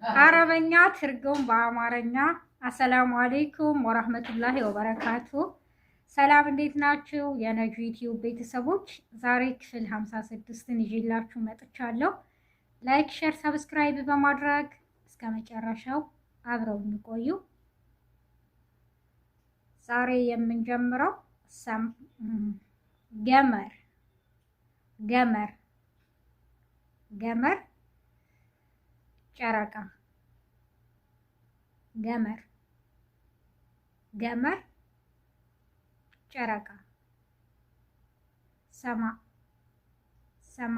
አረበኛ ትርጉም በአማርኛ። አሰላሙ አሌይኩም ወራህመቱላሂ ወበረካቱ። ሰላም እንዴት ናችሁ? የነጁ ዩቲዩብ ቤተሰቦች ዛሬ ክፍል 56ን ይዤላችሁ መጥቻለሁ። ላይክ፣ ሼር፣ ሰብስክራይብ በማድረግ እስከ መጨረሻው አብረው እንቆዩ። ዛሬ የምንጀምረው ገመር ገመር ገመር ጨረቃ ገመር ገመር ጨረቃ ሰማ ሰማ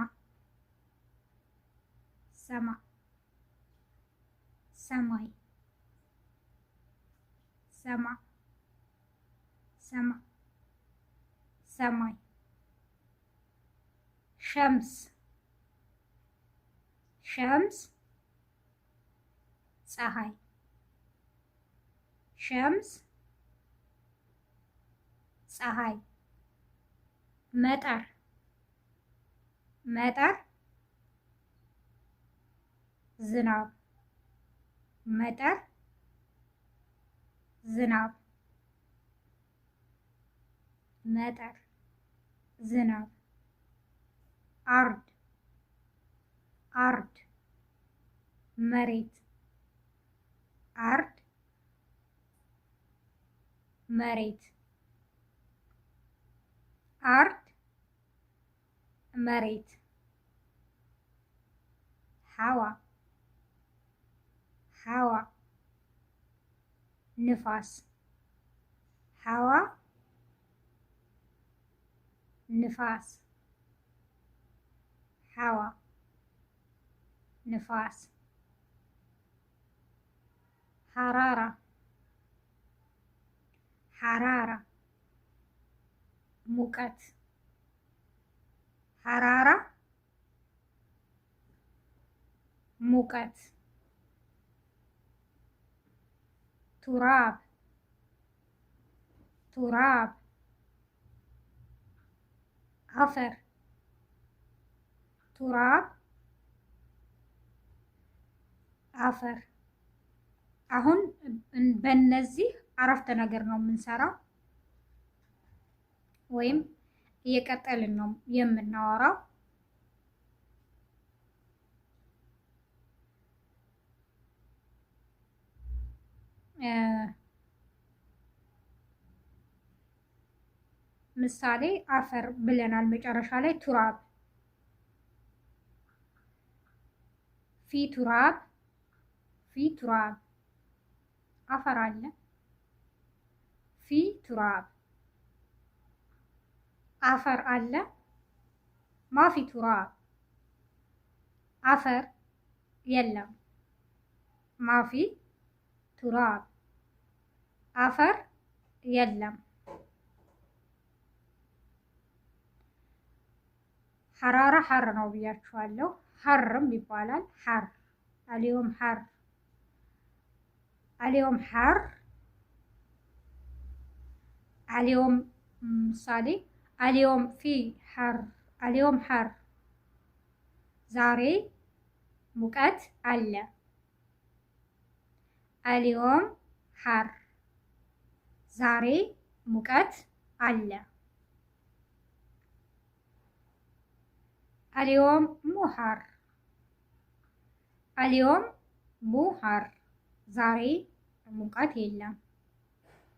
ሰማ ሰማይ ሰማ ሰማ ሰማይ ሸምስ ሸምስ ፀሐይ ሸምስ ፀሐይ መጠር መጠር ዝናብ መጠር ዝናብ መጠር ዝናብ አርድ አርድ መሬት አርድ መሬት አርድ መሬት ሐዋ ሐዋ ንፋስ ሐዋ ንፋስ ሐዋ ንፋስ ሐራራ ሐራራ ሙቀት ሐራራ ሙቀት ቱራብ ቱራብ አፈር ቱራብ አፈር። አሁን በእነዚህ አረፍተ ነገር ነው የምንሰራው ወይም እየቀጠልን ነው የምናወራው። ምሳሌ አፈር ብለናል መጨረሻ ላይ ቱራብ ፊ ቱራብ ፊ ቱራብ አፈር አለ ፊ ቱራብ አፈር አለ ማፊ ቱራብ አፈር የለም ማፊ ቱራብ አፈር የለም። ሐራራ ሐር ነው ብያችኋለሁ። ሐርም ይባላል ሐር አልዮም ሐር አልዮም ሐር አልዮም ምሳሌ አልዮም ፊ ሐር አልዮም ሐር ዛሬ ሙቀት አለ አልዮም ሐር ዛሬ ሙቀት አለ። አልዮም ሙሐር አልዮም ሙሐር ዛሬ ሙቀት የለም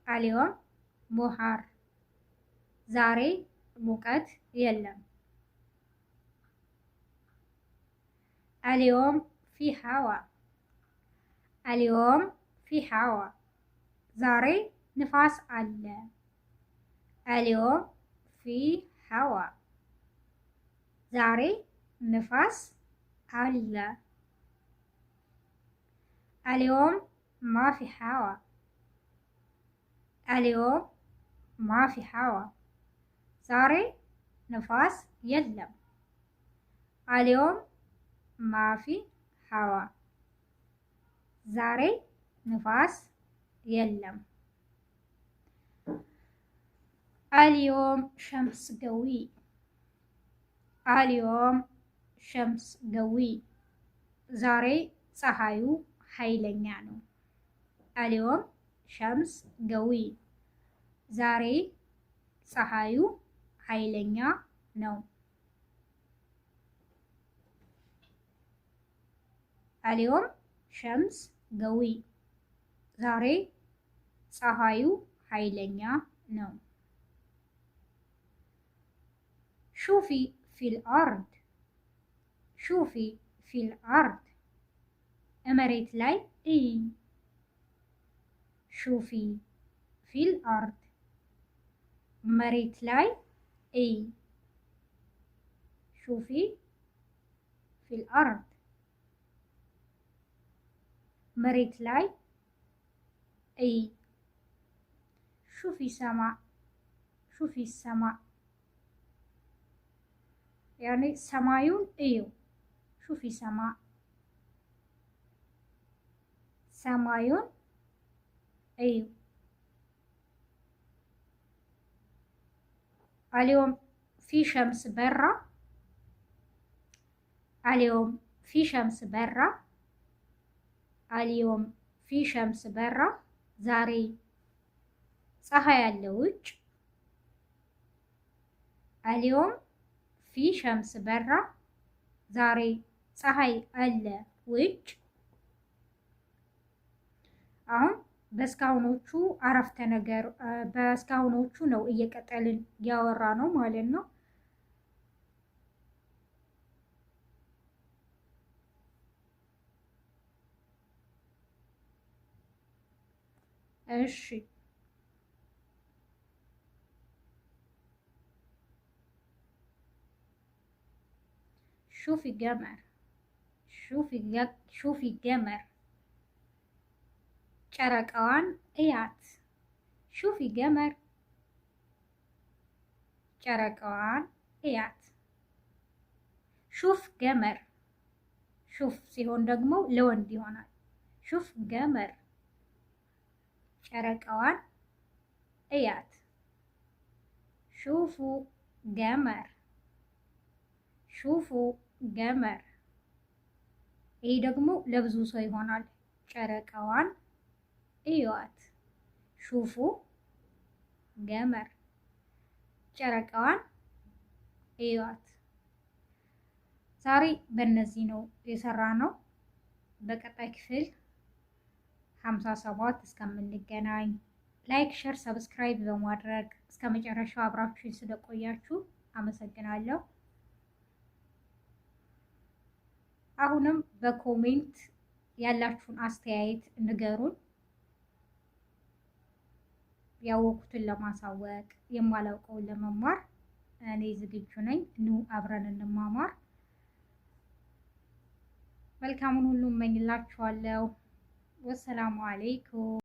አልዮም ሙሐር ዛሬ ሙቀት የለም። አልዮም ፊ ሐዋ አልዮም ፊ ሐዋ ዛሬ ንፋስ አለ አልዮም ፊ ሐዋ ዛሬ ንፋስ አለ። አልዮም ማፊ ሐዋ አልዮም ማፊ ሐዋ ዛሬ ንፋስ የለም አልዮም ማፊ ሐዋ ዛሬ ንፋስ የለም። አልዮም ሸምስ ገዊ አልዮም ሸምስ ገዊ ዛሬ ፀሐዩ ኃይለኛ ነው። አልዮም ሸምስ ገዊ ዛሬ ፀሐዩ ኃይለኛ ነው። አልዮም ሸምስ ገዊ ዛሬ ፀሐዩ ኃይለኛ ነው። ሹፊ ፊል አርድ ሹፊ ፊል አርድ መሬት ላይ እይ። ሹፊ ፊል አርድ መሬት ላይ እይ። ሹፊ ፊል አርድ መሬት ላይ እይ። ሹፊ ሰማ ሹፊ ሰማ ያኔ ሰማዩን እዩ። ሹፊ ሰማ ሰማዩን እዩ። አልዮም ፊ ሸምስ በራ አልዮም ፊ ሸምስ በራ አልዮም ፊ ሸምስ በራ ዛሬ ፀሐይ አለ ውጭ። አልዮም ፊ ሸምስ በራ ዛሬ ፀሐይ አለ ውጭ። አሁን በእስካሁኖቹ አረፍተ ነገር በእስካሁኖቹ ነው እየቀጠልን ያወራ ነው ማለት ነው። እሺ ሹፊ ገመር ሹፊ ገመር ጨረቃዋን እያት። ሹፊ ገመር ጨረቃዋን እያት። ሹፍ ገመር ሹፍ ሲሆን ደግሞ ለወንድ ይሆናል። ሹፍ ገመር ጨረቃዋን እያት። ሹፉ ገመር ሹፉ ገመር ይሄ ደግሞ ለብዙ ሰው ይሆናል። ጨረቃዋን እዩዋት። ሹፉ ገመር ጨረቃዋን እዩዋት። ዛሬ በእነዚህ ነው የሰራ ነው። በቀጣይ ክፍል 57 እስከምንገናኝ ላይክ፣ ሼር፣ ሰብስክራይብ በማድረግ እስከ መጨረሻው አብራችሁን ስለቆያችሁ አመሰግናለሁ። አሁንም በኮሜንት ያላችሁን አስተያየት ንገሩን። ያወቁትን ለማሳወቅ የማላውቀውን ለመማር እኔ ዝግጁ ነኝ። ኑ አብረን እንማማር። መልካሙን ሁሉ እመኝላችኋለሁ። ወሰላሙ አለይኩም።